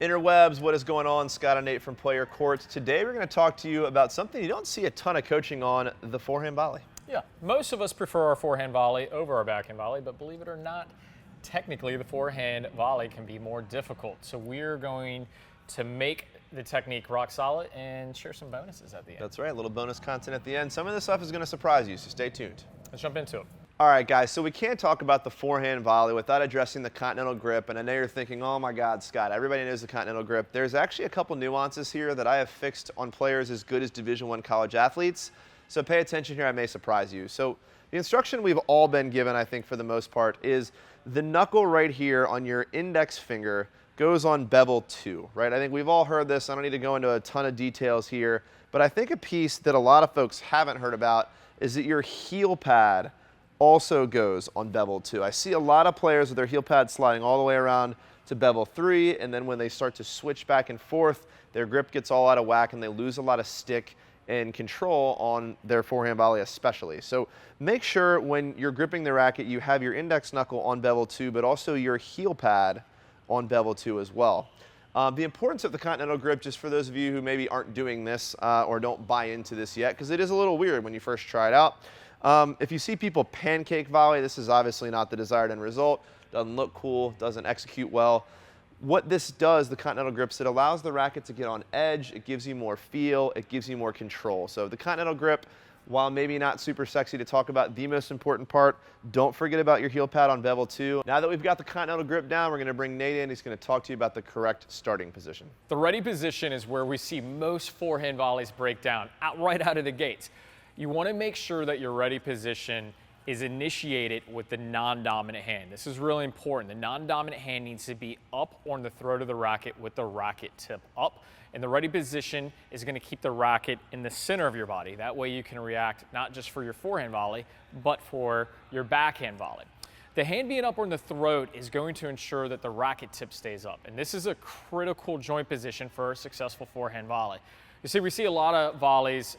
Interwebs, what is going on? Scott and Nate from Play Your Court. Today we're going to talk to you about something you don't see a ton of coaching on, the forehand volley. Yeah, most of us prefer our forehand volley over our backhand volley, but believe it or not, technically the forehand volley can be more difficult. So we're going to make the technique rock solid and share some bonuses at the end. That's right, a little bonus content at the end. Some of this stuff is going to surprise you, so stay tuned. Let's jump into it. All right, guys, so we can't talk about the forehand volley without addressing the Continental Grip. And I know you're thinking, oh my God, Scott, everybody knows the Continental Grip. There's actually a couple nuances here that I have fixed on players as good as Division I college athletes. So pay attention here, I may surprise you. So the instruction we've all been given, I think for the most part, is the knuckle right here on your index finger goes on bevel 2, right? I think we've all heard this. I don't need to go into a ton of details here, but I think a piece that a lot of folks haven't heard about is that your heel pad also goes on bevel 2. I see a lot of players with their heel pad sliding all the way around to bevel 3, and then when they start to switch back and forth, their grip gets all out of whack and they lose a lot of stick and control on their forehand volley especially. So make sure when you're gripping the racket, you have your index knuckle on bevel 2, but also your heel pad on bevel 2 as well. The importance of the Continental Grip, just for those of you who maybe aren't doing this or don't buy into this yet, because it is a little weird when you first try it out. If you see people pancake volley, this is obviously not the desired end result. Doesn't look cool, doesn't execute well. What this does, the Continental Grips, it allows the racket to get on edge, it gives you more feel, it gives you more control. So the Continental Grip, while maybe not super sexy to talk about, the most important part, don't forget about your heel pad on bevel 2. Now that we've got the Continental Grip down, we're going to bring Nate in. He's going to talk to you about the correct starting position. The ready position is where we see most forehand volleys break down, right out of the gates. You want to make sure that your ready position is initiated with the non-dominant hand. This is really important. The non-dominant hand needs to be up on the throat of the racket with the racket tip up. And the ready position is going to keep the racket in the center of your body. That way you can react not just for your forehand volley, but for your backhand volley. The hand being up on the throat is going to ensure that the racket tip stays up. And this is a critical joint position for a successful forehand volley. You see, we see a lot of volleys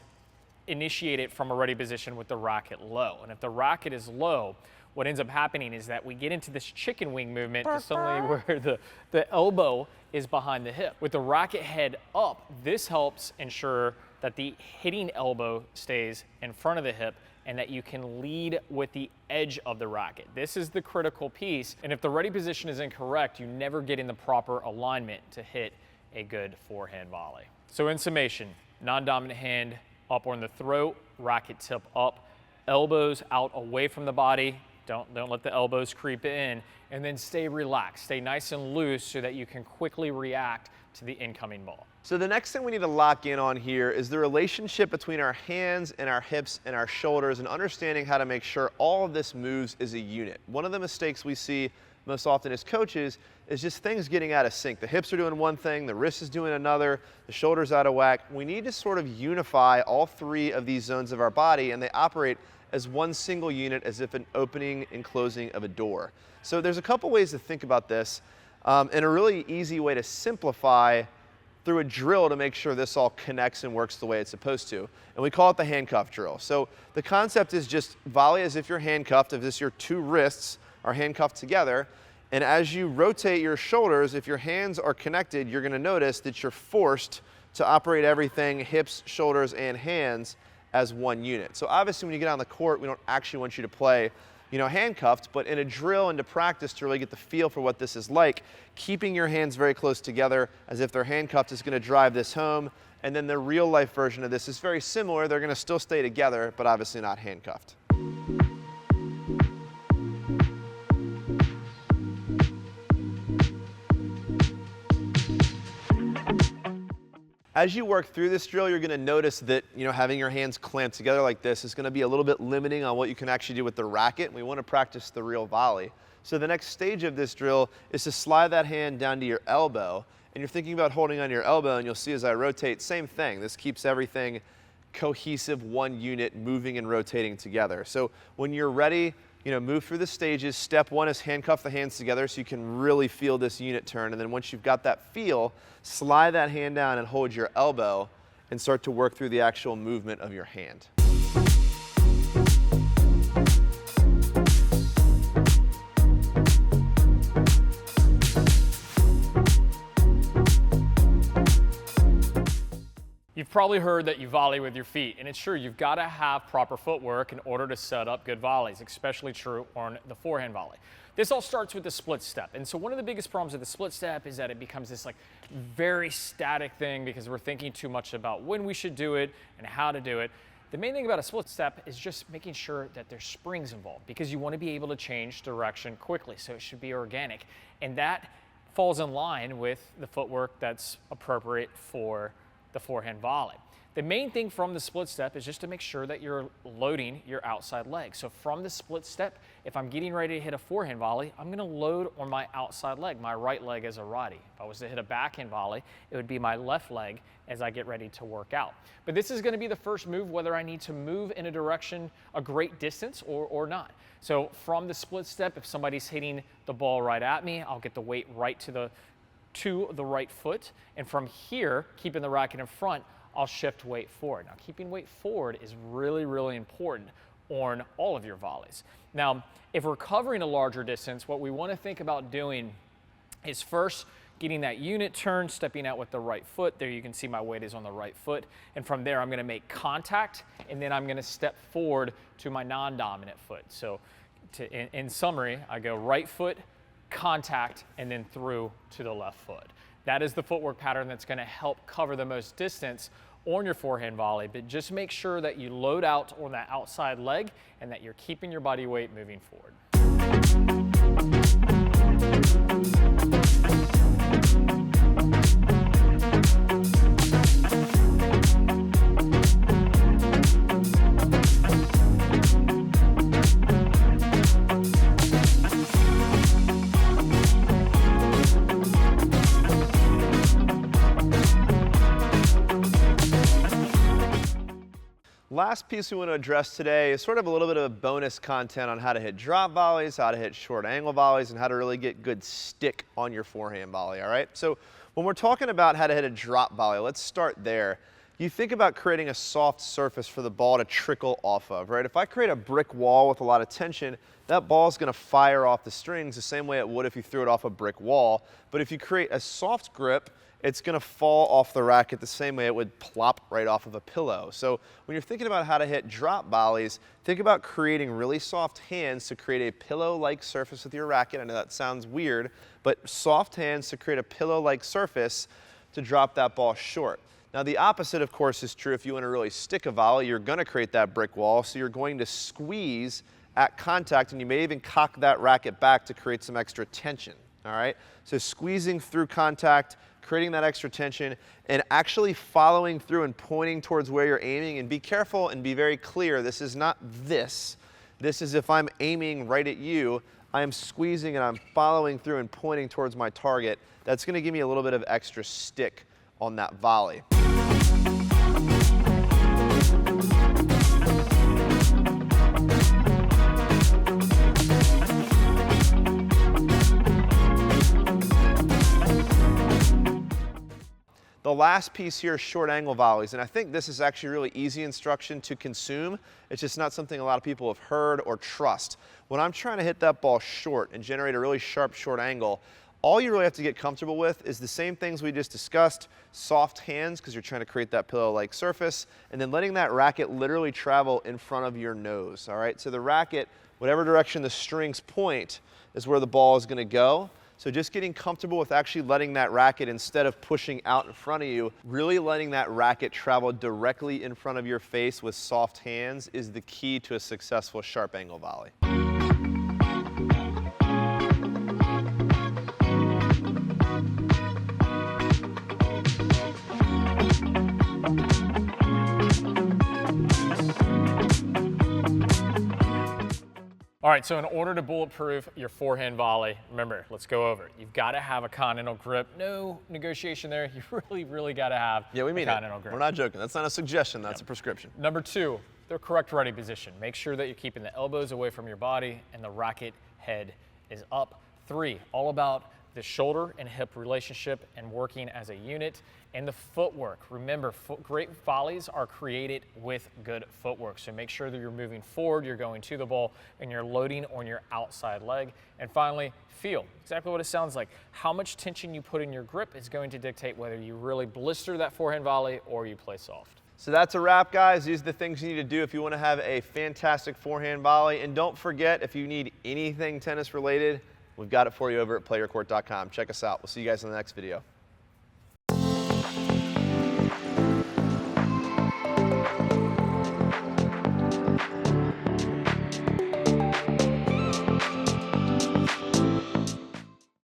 initiate it from a ready position with the racket low. And if the racket is low, what ends up happening is that we get into this chicken wing movement to suddenly where the elbow is behind the hip. With the racket head up, this helps ensure that the hitting elbow stays in front of the hip and that you can lead with the edge of the racket. This is the critical piece. And if the ready position is incorrect, you never get in the proper alignment to hit a good forehand volley. So in summation, non-dominant hand up on the throat, racket tip up, elbows out away from the body. Don't let the elbows creep in, and then stay relaxed. Stay nice and loose so that you can quickly react to the incoming ball. So the next thing we need to lock in on here is the relationship between our hands and our hips and our shoulders, and understanding how to make sure all of this moves as a unit. One of the mistakes we see most often as coaches is just things getting out of sync. The hips are doing one thing, the wrist is doing another, the shoulder's out of whack. We need to sort of unify all three of these zones of our body, and they operate as one single unit, as if an opening and closing of a door. So there's a couple ways to think about this, and a really easy way to simplify through a drill to make sure this all connects and works the way it's supposed to. And we call it the handcuff drill. So the concept is just volley as if you're handcuffed, as if your two wrists are handcuffed together. And as you rotate your shoulders, if your hands are connected, you're going to notice that you're forced to operate everything, hips, shoulders, and hands, as one unit. So obviously when you get on the court, we don't actually want you to play, handcuffed, but in a drill and to practice to really get the feel for what this is like, keeping your hands very close together as if they're handcuffed is going to drive this home. And then the real life version of this is very similar. They're going to still stay together, but obviously not handcuffed. As you work through this drill, you're going to notice that having your hands clamped together like this is going to be a little bit limiting on what you can actually do with the racket. We want to practice the real volley. So the next stage of this drill is to slide that hand down to your elbow, and you're thinking about holding on your elbow, and you'll see as I rotate, same thing. This keeps everything cohesive, one unit, moving and rotating together. So when you're ready, move through the stages. Step one is handcuff the hands together so you can really feel this unit turn. And then once you've got that feel, slide that hand down and hold your elbow and start to work through the actual movement of your hand. You've probably heard that you volley with your feet, and it's true, you've got to have proper footwork in order to set up good volleys, especially true on the forehand volley. This all starts with the split step, and so one of the biggest problems with the split step is that it becomes this like very static thing because we're thinking too much about when we should do it and how to do it. The main thing about a split step is just making sure that there's springs involved because you want to be able to change direction quickly, so it should be organic, and that falls in line with the footwork that's appropriate for the forehand volley. The main thing from the split step is just to make sure that you're loading your outside leg. So from the split step, if I'm getting ready to hit a forehand volley, I'm gonna load on my outside leg, my right leg as a righty. If I was to hit a backhand volley, it would be my left leg as I get ready to work out. But this is gonna be the first move, whether I need to move in a direction a great distance or not. So from the split step, if somebody's hitting the ball right at me, I'll get the weight right to the right foot. And from here, keeping the racket in front, I'll shift weight forward. Now, keeping weight forward is really, really important on all of your volleys. Now, if we're covering a larger distance, what we want to think about doing is first getting that unit turn, stepping out with the right foot. There you can see my weight is on the right foot. And from there, I'm going to make contact, and then I'm going to step forward to my non-dominant foot. So in summary, I go right foot, contact, and then through to the left foot. That is the footwork pattern that's going to help cover the most distance on your forehand volley, but just make sure that you load out on that outside leg and that you're keeping your body weight moving forward. Last piece we want to address today is sort of a little bit of bonus content on how to hit drop volleys, how to hit short angle volleys, and how to really get good stick on your forehand volley, all right? So when we're talking about how to hit a drop volley, let's start there. You think about creating a soft surface for the ball to trickle off of, right? If I create a brick wall with a lot of tension, that ball is going to fire off the strings the same way it would if you threw it off a brick wall. But if you create a soft grip, it's going to fall off the racket the same way it would plop right off of a pillow. So when you're thinking about how to hit drop volleys, think about creating really soft hands to create a pillow-like surface with your racket. I know that sounds weird, but soft hands to create a pillow-like surface to drop that ball short. Now the opposite, of course, is true if you want to really stick a volley. You're going to create that brick wall, so you're going to squeeze at contact, and you may even cock that racket back to create some extra tension, all right? So squeezing through contact, creating that extra tension, and actually following through and pointing towards where you're aiming. And be careful and be very clear, this is not this. This is if I'm aiming right at you, I am squeezing and I'm following through and pointing towards my target. That's going to give me a little bit of extra stick on that volley. The last piece here is short angle volleys, and I think this is actually really easy instruction to consume. It's just not something a lot of people have heard or trust. When I'm trying to hit that ball short and generate a really sharp short angle, all you really have to get comfortable with is the same things we just discussed: soft hands, because you're trying to create that pillow-like surface, and then letting that racket literally travel in front of your nose, all right? So the racket, whatever direction the strings point, is where the ball is going to go. So just getting comfortable with actually letting that racket, instead of pushing out in front of you, really letting that racket travel directly in front of your face with soft hands is the key to a successful sharp angle volley. All right, so in order to bulletproof your forehand volley, remember, let's go over it. You've got to have a Continental Grip. No negotiation there. You really got to have a Continental Grip. We're not joking. That's not a suggestion. That's a prescription. Number two, the correct ready position. Make sure that you're keeping the elbows away from your body and the racket head is up. Three, all about the shoulder and hip relationship and working as a unit, and the footwork. Remember, great volleys are created with good footwork. So make sure that you're moving forward, you're going to the ball, and you're loading on your outside leg. And finally, feel. Exactly what it sounds like. How much tension you put in your grip is going to dictate whether you really blister that forehand volley or you play soft. So that's a wrap, guys. These are the things you need to do if you want to have a fantastic forehand volley. And don't forget, if you need anything tennis related, we've got it for you over at PlayYourCourt.com. Check us out. We'll see you guys in the next video.